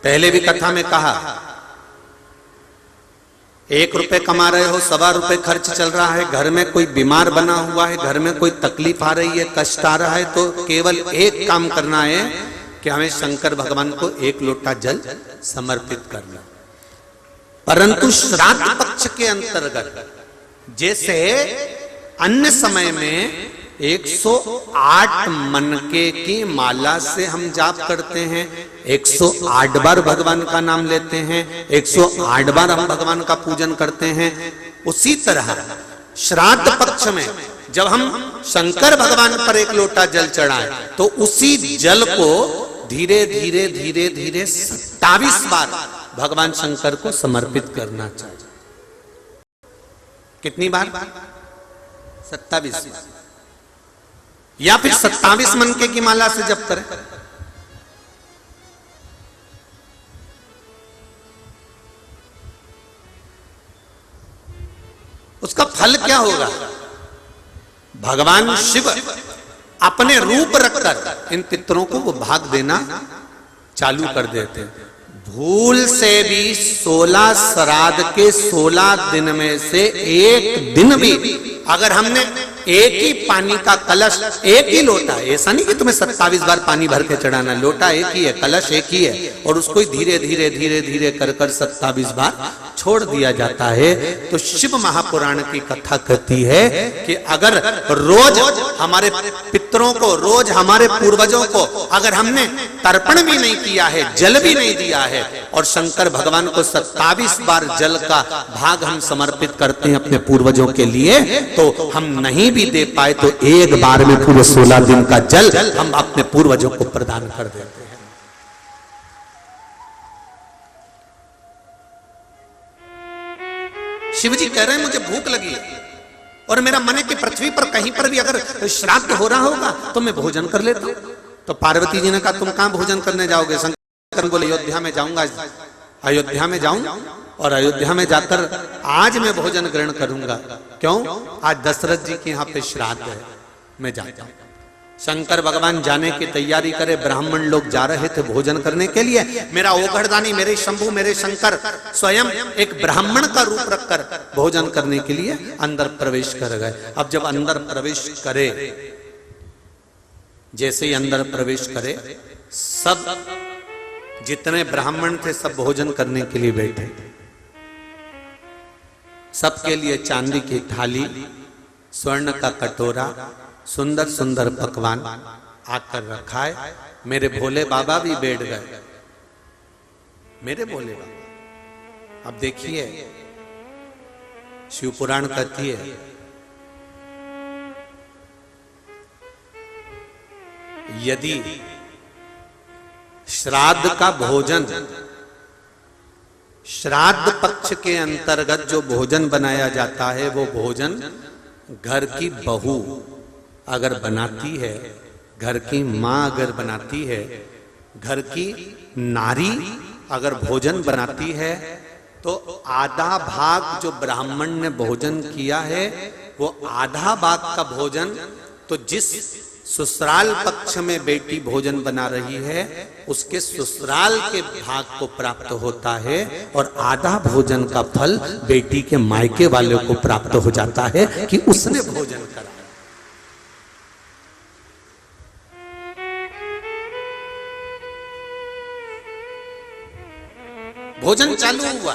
पहले भी कथा में कहा, 1 रुपए कमा रहे हो, 1.25 रुपए खर्च चल रहा है, घर में कोई बीमार बना हुआ है, घर में कोई तकलीफ आ रही है, कष्ट आ रहा है, तो केवल एक काम करना है कि हमें शंकर भगवान को 1 लोटा जल समर्पित करना। परंतु श्राद्ध पक्ष के अंतर्गत जैसे अन्य समय में 108 मनके की माला से हम जाप करते हैं, 108 बार भगवान का नाम लेते हैं, 108 बार हम भगवान का पूजन करते हैं, उसी तरह श्राद्ध पक्ष में जब हम शंकर भगवान पर 1 लोटा जल चढ़ाएं तो उसी जल को धीरे धीरे धीरे धीरे 27 बार भगवान शंकर को समर्पित करना चाहिए। कितनी बार? 27 बार, या फिर 27 मनके की माला से जप करें। उसका फल क्या होगा? भगवान शिव अपने रूप रखकर इन पितरों को वो भाग देना चालू कर देते हैं। भूल से भी 16 श्राद्ध के 16 दिन में से एक दिन भी अगर हमने एक ही पानी का कलश, एक ही लोटा, ऐसा नहीं कि तुम्हें 27 बार पानी भर के चढ़ाना, लोटा एक ही है, कलश एक ही है, और उसको धीरे धीरे धीरे धीरे कर 27 बार छोड़ दिया जाता है, तो शिव महापुराण की कथा कहती है कि अगर रोज हमारे पितरों को, रोज हमारे पूर्वजों को अगर हमने तर्पण भी नहीं किया है, जल भी नहीं दिया है, और शंकर भगवान को 27 बार जल का भाग हम समर्पित करते हैं अपने पूर्वजों के लिए, तो हम नहीं भी दे पाए तो एक बार में पूरे 16 दिन का जल हम अपने पूर्वजों को प्रदान कर देते हैं। शिवजी कह रहे हैं मुझे भूख लगी है और मेरा मन है कि पृथ्वी पर कहीं पर भी अगर श्राद्ध हो रहा होगा तो मैं भोजन कर लेता हूं। तो पार्वती जी ने कहा तुम कहां भोजन करने जाओगे? शंकर बोले अयोध्या में जाऊंगा, अयोध्या में जाऊं और अयोध्या में जाकर आज मैं भोजन ग्रहण करूंगा। क्यों? आज दशरथ जी के यहाँ पे श्राद्ध है, मैं जाता हूं। शंकर भगवान जाने की तैयारी करे, ब्राह्मण लोग जा रहे थे भोजन करने के लिए, मेरा ओघड़दानी, मेरे शंभु, मेरे शंकर स्वयं एक ब्राह्मण का रूप रखकर भोजन करने के लिए अंदर प्रवेश कर गए। अब जब अंदर प्रवेश करे, जैसे ही अंदर प्रवेश करे, सब जितने ब्राह्मण थे सब भोजन करने के लिए बैठे। सबके लिए चांदी की थाली, स्वर्ण का कटोरा, सुंदर सुंदर पकवान आकर रखा है। मेरे भोले बाबा भी बैठ गए, मेरे भोले बाबा। अब देखिए, शिव पुराण कहती है यदि श्राद्ध का भोजन, श्राद्ध पक्ष के अंतर्गत जो भोजन बनाया जाता है वो भोजन घर की बहू अगर बनाती है, घर की मां अगर बनाती है, घर की नारी अगर भोजन बनाती है, तो आधा भाग जो ब्राह्मण ने भोजन किया है वो आधा भाग का भोजन तो जिस ससुराल पक्ष में बेटी भोजन बना रही है उसके ससुराल के भाग को प्राप्त होता है, और आधा भोजन का फल बेटी के मायके वाले को प्राप्त हो जाता है कि उसने भोजन करा। भोजन चालू हुआ,